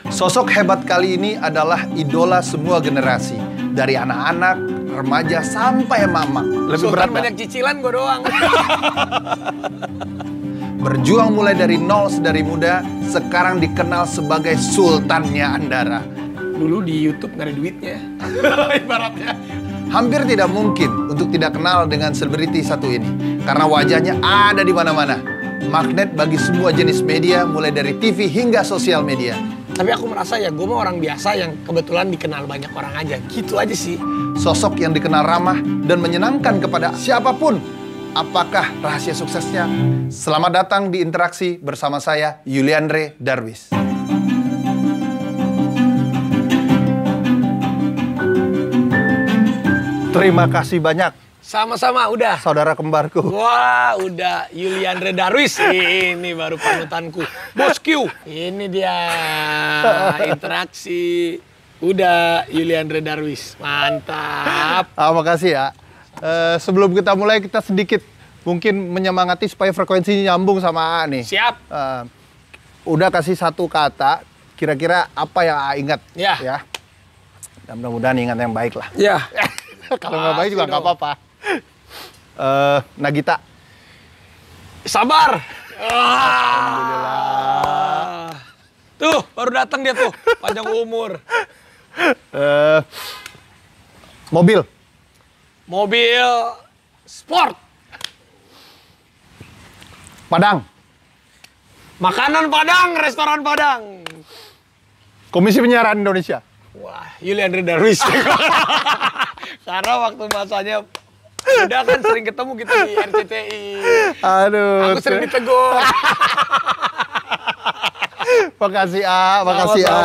Sosok hebat kali ini adalah idola semua generasi. Dari anak-anak, remaja, sampai emak-emak. Lebih berat banyak cicilan gue doang. Berjuang mulai dari nol sedari muda, sekarang dikenal sebagai sultannya Andara. Dulu di YouTube nggak ada duitnya, ibaratnya. Hampir tidak mungkin untuk tidak kenal dengan selebriti satu ini. Karena wajahnya ada di mana-mana. Magnet bagi semua jenis media, mulai dari TV hingga sosial media. Tapi aku merasa ya gue mah orang biasa yang kebetulan dikenal banyak orang aja. Gitu aja sih. Sosok yang dikenal ramah dan menyenangkan kepada siapapun. Apakah rahasia suksesnya? Selamat datang di Interaksi bersama saya, Yuliandre Darwis. Terima kasih banyak. Sama-sama, udah. Saudara kembarku. Wah, udah. Yuliandre Darwis. Ini baru panutanku. Bos Q. Ini dia. Interaksi. Udah, Yuliandre Darwis. Mantap. Makasih ya. Sebelum kita mulai, kita sedikit mungkin menyemangati supaya frekuensinya nyambung sama A nih. Siap. Udah kasih satu kata, kira-kira apa yang A ingat? Ya. Dan mudah-mudahan ingat yang baik lah. Ya. Kalau nggak baik juga nggak apa-apa. Nagita. Sabar. Alhamdulillah. Tuh, baru datang dia tuh. Panjang umur. Mobil. Mobil sport. Padang. Makanan Padang, restoran Padang. Komisi Penyiaran Indonesia. Wah, Yuliandre Darwis. Karena waktu masanya udah kan sering ketemu kita di RCTI. Aduh. Aku sering ditegur. Makasih A, makasih A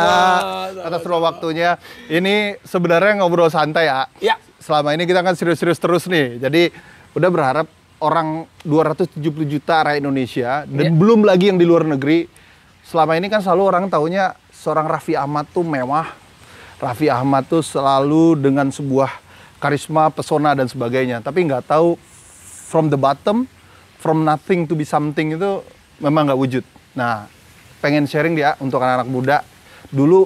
atas ruang waktunya. Ini sebenarnya ngobrol santai A. Ya. Selama ini kita kan serius-serius terus nih. Jadi udah berharap orang 270 juta rakyat Indonesia dan belum lagi yang di luar negeri. Selama ini kan selalu orang taunya seorang Raffi Ahmad tuh mewah. Raffi Ahmad tuh selalu dengan sebuah karisma, pesona dan sebagainya. Tapi nggak tahu from the bottom, from nothing to be something itu memang nggak wujud. Nah, pengen sharing dia untuk anak-anak muda. Dulu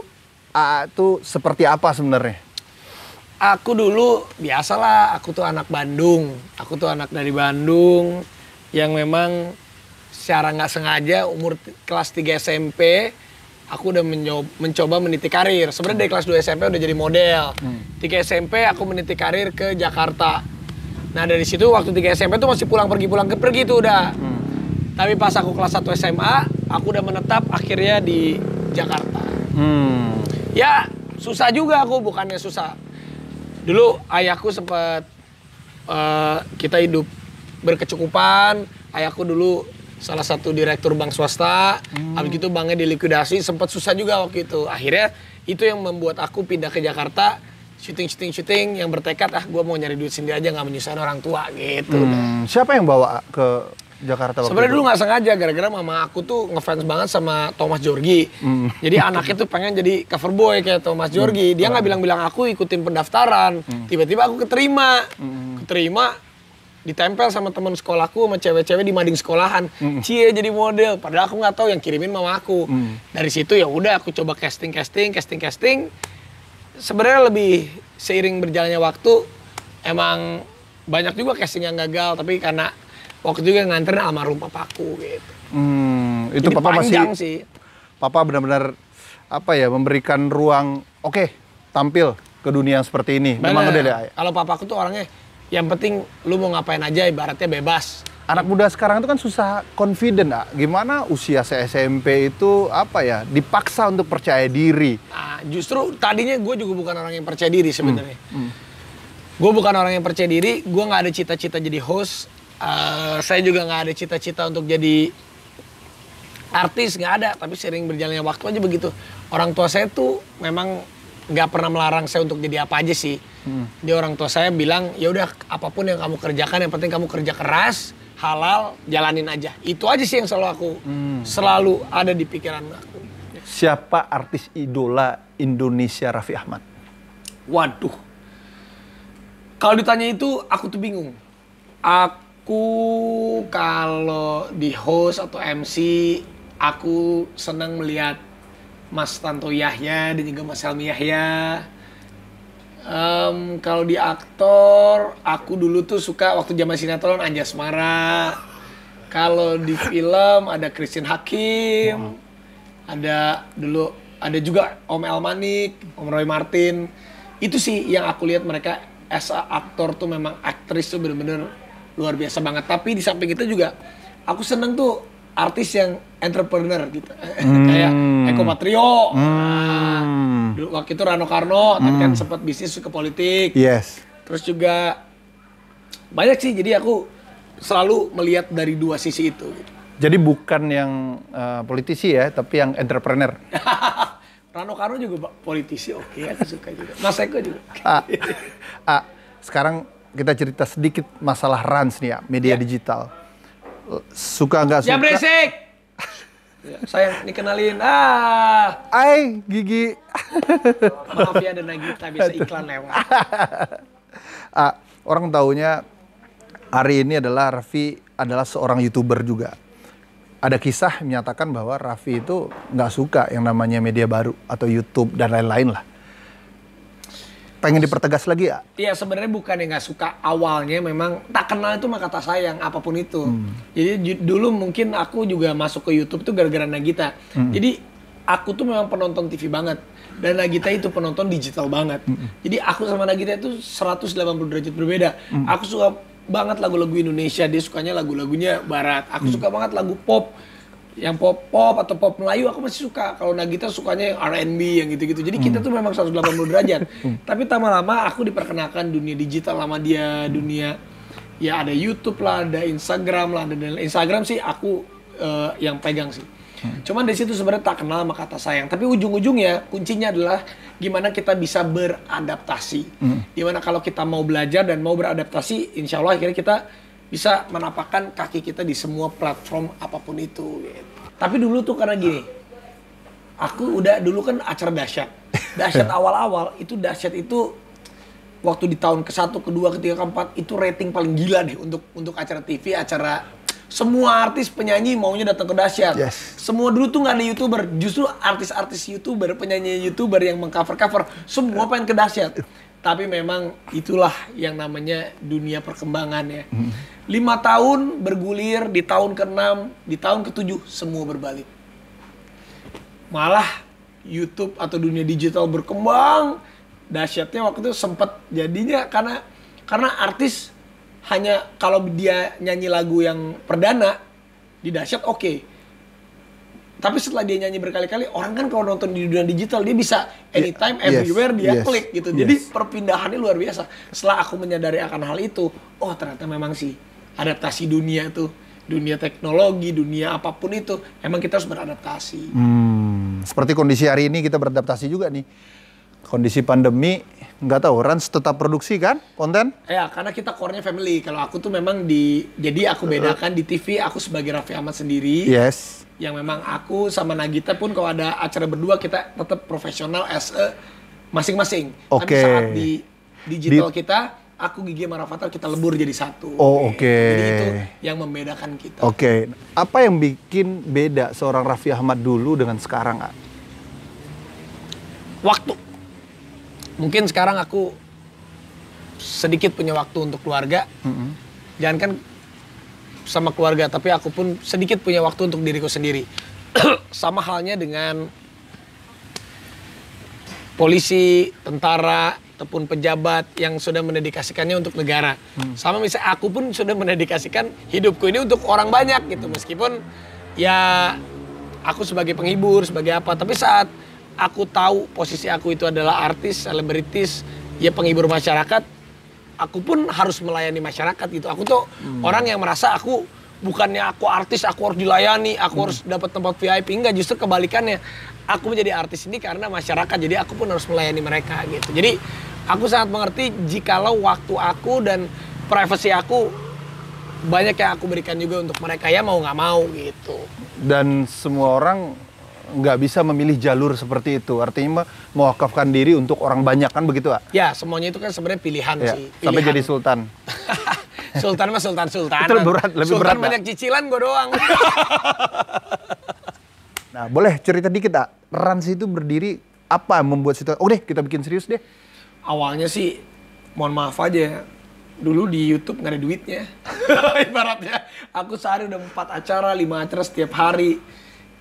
A tuh seperti apa sebenarnya? Aku dulu biasalah, aku tuh anak Bandung. Aku tuh anak dari Bandung yang memang secara nggak sengaja umur kelas 3 SMP aku udah mencoba meniti karir. Sebenarnya dari kelas 2 SMP udah jadi model. 3 SMP aku meniti karir ke Jakarta. Nah dari situ waktu 3 SMP tuh masih pulang pergi tuh udah. Tapi pas aku kelas 1 SMA, aku udah menetap akhirnya di Jakarta. Ya susah juga aku, bukannya susah. Dulu ayahku sempat kita hidup berkecukupan. Ayahku dulu salah satu direktur bank swasta, habis itu banknya dilikuidasi, sempat susah juga waktu itu. Akhirnya itu yang membuat aku pindah ke Jakarta, syuting yang bertekad, gue mau nyari duit sendiri aja, nggak menyusahkan orang tua gitu. Siapa yang bawa ke Jakarta waktu sebenarnya itu? dulu nggak sengaja, gara-gara mama aku tuh ngefans banget sama Thomas Djorghi. Jadi anaknya tuh pengen jadi cover boy kayak Thomas Djorghi. Dia nggak bilang-bilang aku ikutin pendaftaran, tiba-tiba aku keterima. Ditempel sama teman sekolahku, sama cewek-cewek di mading sekolahan. Cie jadi model, padahal aku nggak tahu, yang kirimin mama aku. Dari situ ya udah aku coba casting. Sebenarnya lebih seiring berjalannya waktu, emang banyak juga casting yang gagal, tapi karena waktu itu juga nganterin almarhum papaku gitu. Itu jadi papa panjang masih sih. Papa benar-benar memberikan ruang, tampil ke dunia yang seperti ini. Memang udah deh. Kalau papaku tuh orangnya yang penting lu mau ngapain aja, ibaratnya bebas. Anak muda sekarang itu kan susah confident, Gimana usia SMP itu dipaksa untuk percaya diri? Nah, justru tadinya gue juga bukan orang yang percaya diri sebenarnya. Gue bukan orang yang percaya diri, gue nggak ada cita-cita jadi host. Saya juga nggak ada cita-cita untuk jadi artis, nggak ada. Tapi sering berjalannya waktu aja begitu. Orang tua saya tuh memang nggak pernah melarang saya untuk jadi apa aja sih. Dia orang tua saya bilang, ya udah apapun yang kamu kerjakan, yang penting kamu kerja keras, halal, jalanin aja. Itu aja sih yang selalu ada di pikiran aku. Siapa artis idola Indonesia Raffi Ahmad? Waduh. Kalau ditanya itu, aku tuh bingung. Aku kalau di host atau MC, aku senang melihat Mas Tanto Yahya dan juga Mas Helmi Yahya. Kalau di aktor, aku dulu tuh suka waktu zaman sinetron Anjasmara. Kalau di film ada Christine Hakim, ada juga Om El Manik, Om Roy Martin. Itu sih yang aku lihat mereka as a aktor tuh memang aktris tuh bener-bener luar biasa banget. Tapi di samping itu juga aku seneng tuh artis yang entrepreneur gitu. Kayak Eko Patrio. Dulu waktu itu Rano Karno, tapi kan sempat bisnis ke politik. Yes. Terus juga banyak sih, jadi aku selalu melihat dari dua sisi itu. Gitu. Jadi bukan yang politisi ya, tapi yang entrepreneur. Rano Karno juga politisi, oke, aku suka juga. Mas Eko juga. Sekarang kita cerita sedikit masalah Rans nih ya, media digital. Suka nggak suka? Jangan berisik! Ya, sayang, dikenalin. Gigi. Maaf ya, ada Nagita, bisa iklan lewat. Orang taunya hari ini Raffi adalah seorang YouTuber juga. Ada kisah menyatakan bahwa Raffi itu nggak suka yang namanya media baru atau YouTube dan lain-lain lah. Pengen dipertegas lagi ya? Iya, sebenarnya bukan yang nggak suka, awalnya memang tak kenal itu mah kata sayang apapun itu. Jadi dulu mungkin aku juga masuk ke YouTube tuh gara-gara Nagita. Jadi aku tuh memang penonton TV banget dan Nagita itu penonton digital banget. Jadi aku sama Nagita itu 180 derajat berbeda. Aku suka banget lagu-lagu Indonesia, dia sukanya lagu-lagunya barat. Aku suka banget lagu pop, yang pop atau pop Melayu aku masih suka. Kalau Nagita sukanya yang R&B yang gitu-gitu. Jadi kita tuh memang 180 derajat. Tapi lama-lama aku diperkenalkan dunia digital sama dia, dunia ya ada YouTube lah, ada Instagram lah, dan Instagram sih aku yang pegang sih. Cuman dari situ sebenarnya tak kenal sama kata sayang. Tapi ujung-ujungnya kuncinya adalah gimana kita bisa beradaptasi. Gimana kalau kita mau belajar dan mau beradaptasi, insya Allah akhirnya kita bisa menapakkan kaki kita di semua platform apapun itu. Gitu. Tapi dulu tuh karena gini, aku udah dulu kan acara dahsyat. Dahsyat awal-awal itu dahsyat itu waktu di tahun ke-1, ke-2, ke-3, ke-4 itu rating paling gila deh untuk acara TV, acara semua artis penyanyi maunya datang ke dahsyat. Yes. Semua dulu tuh nggak ada YouTuber, justru artis-artis YouTuber, penyanyi YouTuber yang mengcover-cover semua pengen ke dahsyat. Tapi memang itulah yang namanya dunia perkembangan ya. 5 tahun bergulir, di tahun ke-6, di tahun ke-7 semua berbalik. Malah YouTube atau dunia digital berkembang, dahsyatnya waktu itu sempat jadinya karena artis hanya kalau dia nyanyi lagu yang perdana di dahsyat oke. Tapi setelah dia nyanyi berkali-kali, orang kan kalau nonton di dunia digital dia bisa anytime, everywhere dia klik gitu. Jadi perpindahannya luar biasa. Setelah aku menyadari akan hal itu, oh ternyata memang sih adaptasi dunia tuh, dunia teknologi, dunia apapun itu, emang kita harus beradaptasi. Seperti kondisi hari ini kita beradaptasi juga nih. Kondisi pandemi, nggak tahu, Rans tetap produksi kan konten? Ya, karena kita core-nya family. Kalau aku tuh memang jadi aku bedakan di TV, aku sebagai Raffi Ahmad sendiri. Yes. Yang memang aku sama Nagita pun kalau ada acara berdua kita tetap profesional as a masing-masing. Tapi saat di digital kita, aku Gigi sama Rafathar kita lebur jadi satu. Oh, oke. Jadi itu yang membedakan kita. Oke. Apa yang bikin beda seorang Raffi Ahmad dulu dengan sekarang, A? Waktu. Mungkin sekarang aku sedikit punya waktu untuk keluarga. Jangan kan sama keluarga, tapi aku pun sedikit punya waktu untuk diriku sendiri. Sama halnya dengan polisi, tentara, ataupun pejabat yang sudah mendedikasikannya untuk negara. Sama misalnya aku pun sudah mendedikasikan hidupku ini untuk orang banyak gitu. Meskipun ya aku sebagai penghibur, sebagai apa. Tapi saat aku tahu posisi aku itu adalah artis, selebritis, ya penghibur masyarakat, aku pun harus melayani masyarakat gitu. Aku tuh orang yang merasa aku bukannya aku artis, aku harus dilayani, aku harus dapat tempat VIP. Enggak, justru kebalikannya. Aku menjadi artis ini karena masyarakat, jadi aku pun harus melayani mereka gitu. Jadi aku sangat mengerti jikalau waktu aku dan privasi aku banyak yang aku berikan juga untuk mereka, ya mau nggak mau gitu. Dan semua orang nggak bisa memilih jalur seperti itu. Artinya mewakafkan diri untuk orang banyak kan begitu, Pak? Ya, semuanya itu kan sebenarnya pilihan sih. Pilihan. Sampai jadi sultan. Sultan mah sultan. Itu lebih berat, sultan banyak cicilan gue doang. Nah, boleh cerita dikit, Rans itu berdiri apa yang membuat situ? Oh deh, kita bikin serius deh. Awalnya sih, mohon maaf aja, dulu di YouTube nggak ada duitnya. Ibaratnya, aku sehari udah 4 acara, 5 acara setiap hari.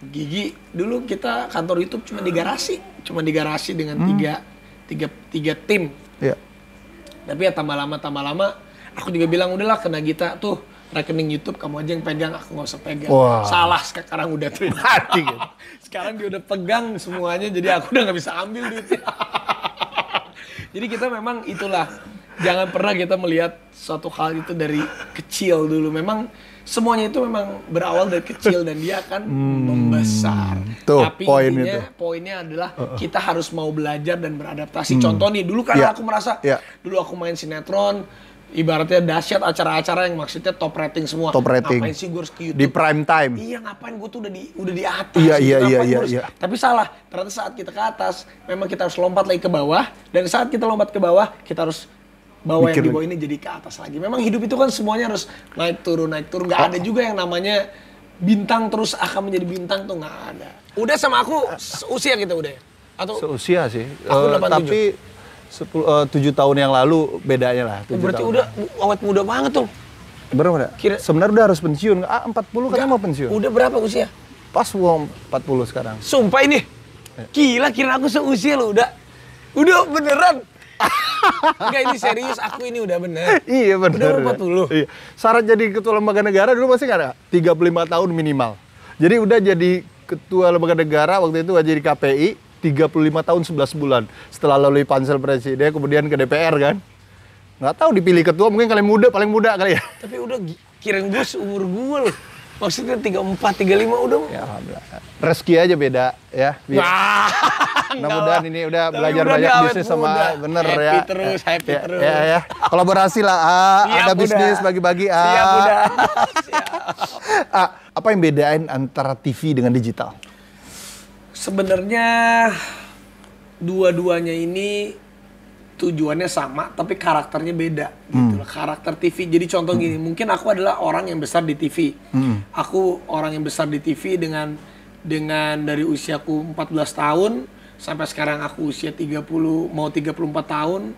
Gigi, dulu kita kantor YouTube cuma di garasi dengan tiga tim. Iya. Tapi ya tambah lama, aku juga bilang udahlah kena Gita tuh. Rekening YouTube kamu aja yang pegang, aku nggak usah pegang. Wah. Salah sekarang udah tuh. Hati gitu. Sekarang dia udah pegang semuanya, jadi aku udah nggak bisa ambil duitnya. Jadi kita memang itulah, jangan pernah kita melihat suatu hal itu dari kecil dulu. Memang semuanya itu memang berawal dari kecil dan dia akan membesar. Tuh, Tapi poin intinya itu. poinnya adalah kita harus mau belajar dan beradaptasi. Contoh nih, dulu kan aku merasa, dulu aku main sinetron, ibaratnya dahsyat acara-acara yang maksudnya top rating semua. Top rating. Ngapain sih gue harus ke YouTube? Di prime time. Iya, ngapain gue tuh udah di atas. Iya, gitu. iya, Ngapain iya, gua iya, harus- iya. Tapi salah, ternyata saat kita ke atas, memang kita harus lompat lagi ke bawah. Dan saat kita lompat ke bawah, kita harus bawa Mikir yang di bawah ini jadi ke atas lagi. Memang hidup itu kan semuanya harus naik turun. Nggak ada juga yang namanya bintang terus akan menjadi bintang tuh nggak ada. Udah sama aku usia kita udah ya? Atau Seusia sih. Aku 87. Tapi 7 tahun yang lalu bedanya lah. 7 berarti tahun. udah awet muda banget tuh. Berapa dah? Kira- Sebenarnya udah harus pensiun. 40 katanya mau pensiun. Udah berapa usia? Pas mau 40 sekarang. Sumpah ini. Gila, kira aku seusia lo udah beneran. Enggak, ini serius, aku ini udah bener. Iya benar. Udah 40. Iya. Syarat jadi ketua lembaga negara dulu masih nggak ada? 35 tahun minimal. Jadi udah jadi ketua lembaga negara waktu itu aja di KPI 35 tahun 11 bulan. Setelah lalui pansel presiden kemudian ke DPR kan. Nggak tahu dipilih ketua mungkin paling muda kali ya. Tapi udah kirain gue seumur gue loh. Maksudnya 34, 35 udah. Ya alhamdulillah. Rezeki aja beda ya. Wah. Mudah-mudahan ini udah Tapi belajar udah banyak awet bisnis sama muda. bener Happy ya. terus, happy ya, terus. Ya. Kolaborasi lah. Siap, Ada udah. bisnis bagi-bagi. Siap udah. Siap. Apa yang bedain antara TV dengan digital? Sebenarnya dua-duanya ini tujuannya sama, tapi karakternya beda. Gitu loh. Karakter TV. Jadi contoh gini, mungkin aku adalah orang yang besar di TV. Aku orang yang besar di TV dengan dari usiaku 14 tahun sampai sekarang aku usia 34 tahun.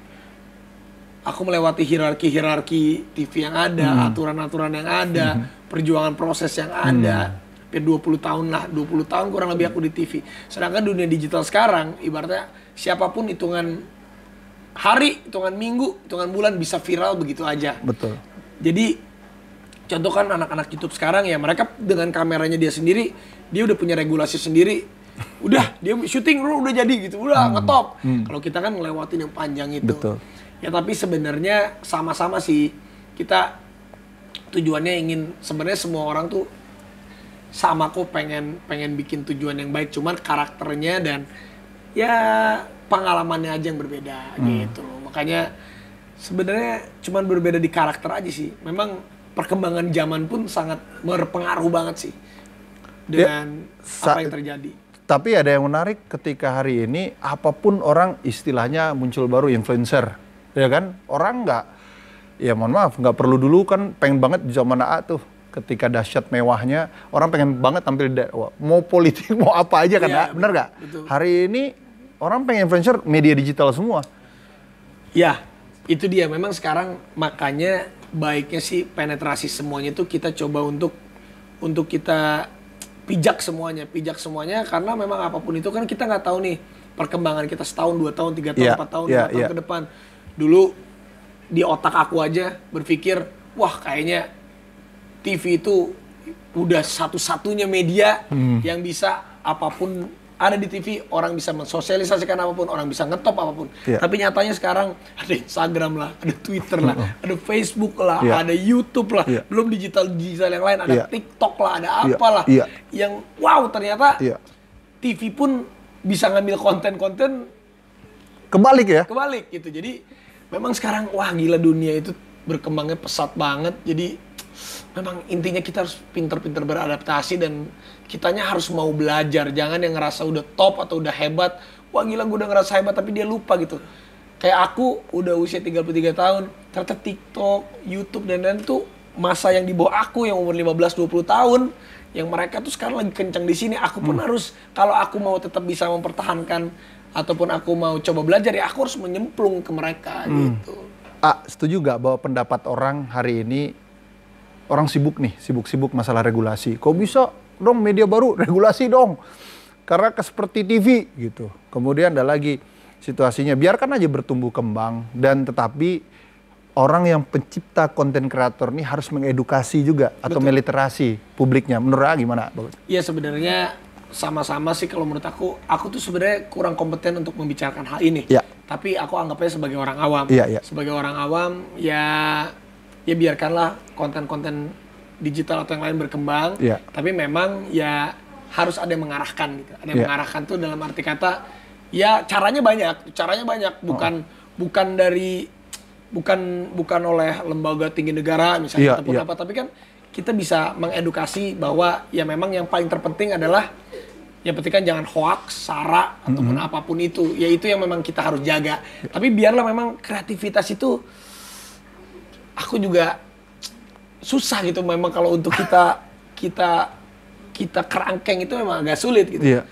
Aku melewati hierarki TV yang ada, aturan-aturan yang ada, perjuangan proses yang ada. Hampir 20 tahun lah, 20 tahun kurang lebih aku di TV. Sedangkan dunia digital sekarang, ibaratnya siapapun hitungan hari, hitungan minggu, hitungan bulan bisa viral begitu aja. Betul. Jadi, contoh kan anak-anak YouTube sekarang ya, mereka dengan kameranya dia sendiri, dia udah punya regulasi sendiri. Udah, dia syuting udah jadi gitu, udah ngetop. Kalau kita kan ngelewatin yang panjang itu. Betul. Ya tapi sebenarnya sama-sama sih, kita tujuannya ingin, sebenarnya semua orang tuh sama kok pengen bikin tujuan yang baik, cuman karakternya dan ya pengalamannya aja yang berbeda gitu loh. Makanya sebenarnya cuman berbeda di karakter aja sih. Memang perkembangan zaman pun sangat berpengaruh banget sih dengan apa yang terjadi. Tapi ada yang menarik ketika hari ini apapun orang istilahnya muncul baru influencer, ya kan? Orang nggak, ya mohon maaf, nggak perlu dulu kan pengen banget di zaman AA tuh. Ketika dahsyat mewahnya, orang pengen banget tampil mau politik, mau apa aja kan, Iya, bener nggak? betul. Hari ini orang pengen influencer media digital semua. Ya, itu dia. Memang sekarang makanya baiknya sih penetrasi semuanya itu kita coba untuk kita pijak semuanya karena memang apapun itu kan kita nggak tahu nih perkembangan kita setahun, 2 tahun, 3 tahun, 4 tahun, 5 tahun ke depan. Dulu di otak aku aja berpikir, wah kayaknya TV itu udah satu-satunya media yang bisa apapun ada di TV, orang bisa mensosialisasikan apapun, orang bisa ngetop apapun. Tapi nyatanya sekarang ada Instagram lah, ada Twitter lah, ada Facebook lah, ada YouTube lah, belum digital yang lain, ada TikTok lah, ada apalah. Yang wow ternyata TV pun bisa ngambil konten-konten Kebalik gitu. Jadi memang sekarang wah gila, dunia itu berkembangnya pesat banget. Jadi memang intinya kita harus pinter-pinter beradaptasi dan kitanya harus mau belajar. Jangan yang ngerasa udah top atau udah hebat. Wah gila gue udah ngerasa hebat tapi dia lupa gitu. Kayak aku udah usia 33 tahun, ternyata TikTok, YouTube dan lain-lain tuh masa yang di bawah aku yang umur 15-20 tahun, yang mereka tuh sekarang lagi kencang di sini. Aku pun harus, kalau aku mau tetap bisa mempertahankan ataupun aku mau coba belajar, ya aku harus menyemplung ke mereka gitu. Setuju gak bahwa pendapat orang hari ini, orang sibuk-sibuk masalah regulasi. Kok bisa dong media baru, regulasi dong. Karena seperti TV gitu. Kemudian ada lagi situasinya, biarkan aja bertumbuh kembang. Dan tetapi orang yang pencipta konten kreator ini harus mengedukasi juga. Atau meliterasi publiknya. Menurut gimana? Iya sebenarnya sama-sama sih kalau menurut aku tuh sebenarnya kurang kompeten untuk membicarakan hal ini. Ya. Tapi aku anggapnya sebagai orang awam. Iya. Sebagai orang awam ya biarkanlah konten-konten digital atau yang lain berkembang. Iya. Tapi memang ya harus ada yang mengarahkan gitu. Ada yang mengarahkan tuh dalam arti kata ya caranya banyak, bukan oleh lembaga tinggi negara misalnya ataupun apa, tapi kan kita bisa mengedukasi bahwa ya memang yang paling terpenting adalah yang penting kan jangan hoax, sara ataupun apapun itu. Ya itu yang memang kita harus jaga. Tapi biarlah memang kreativitas itu aku juga susah gitu memang kalau untuk kita kerangkeng itu memang agak sulit gitu. Iya.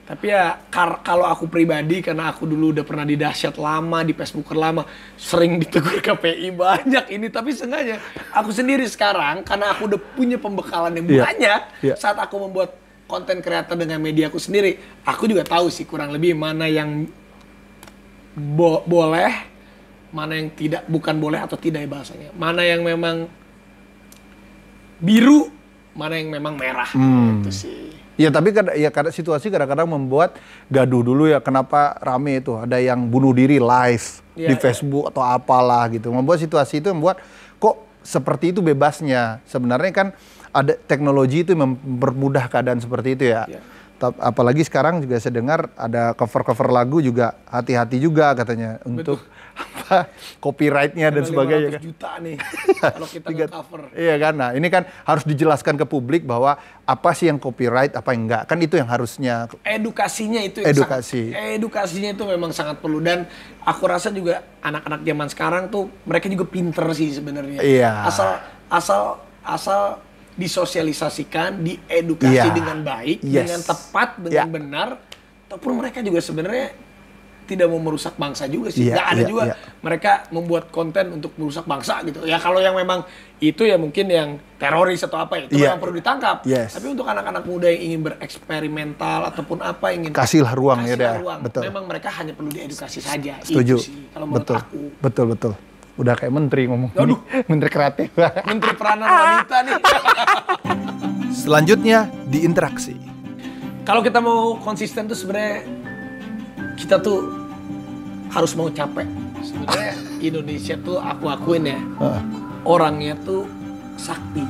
Tapi ya kalau aku pribadi karena aku dulu udah pernah di Dahsyat lama, di Facebooker lama, sering ditegur KPI banyak ini, tapi sengaja aku sendiri sekarang karena aku udah punya pembekalan yang banyak saat aku membuat konten kreator dengan media aku sendiri, aku juga tahu sih kurang lebih mana yang boleh, mana yang tidak, bukan boleh atau tidak ya bahasanya, mana yang memang biru, mana yang memang merah. Itu sih. Ya tapi kadang situasi kadang-kadang membuat gaduh dulu ya, kenapa rame itu ada yang bunuh diri live di Facebook atau apalah gitu. Membuat situasi itu membuat kok seperti itu bebasnya. Sebenarnya kan ada teknologi itu mempermudah keadaan seperti itu ya. Apalagi sekarang juga saya dengar ada cover-cover lagu juga hati-hati juga katanya untuk apa copyrightnya dan sebagainya. 500 juta nih kalau kita nge-cover. Iya kan, nah ini kan harus dijelaskan ke publik bahwa apa sih yang copyright, apa yang enggak, kan itu yang harusnya. Edukasinya itu yang edukasinya itu memang sangat perlu, dan aku rasa juga anak-anak zaman sekarang tuh mereka juga pinter sih sebenarnya. Iya. Asal disosialisasikan, diedukasi dengan baik, dengan tepat, dengan benar, ataupun mereka juga sebenarnya tidak mau merusak bangsa juga sih. Nggak ada juga mereka membuat konten untuk merusak bangsa gitu. Ya kalau yang memang itu ya mungkin yang teroris atau apa itu memang perlu ditangkap. Tapi untuk anak-anak muda yang ingin bereksperimental ataupun apa ingin kasihlah ruang. Betul. Memang mereka hanya perlu diedukasi saja. Setuju. Itu sih kalau menurut aku. Betul. Udah kayak menteri ngomong. Aduh, Menteri kreatif. Menteri peranan wanita nih. Selanjutnya di interaksi. Kalau kita mau konsisten tuh sebenarnya kita tuh harus mau capek. Sebenarnya Indonesia tuh aku akuin ya, orangnya tuh sakti.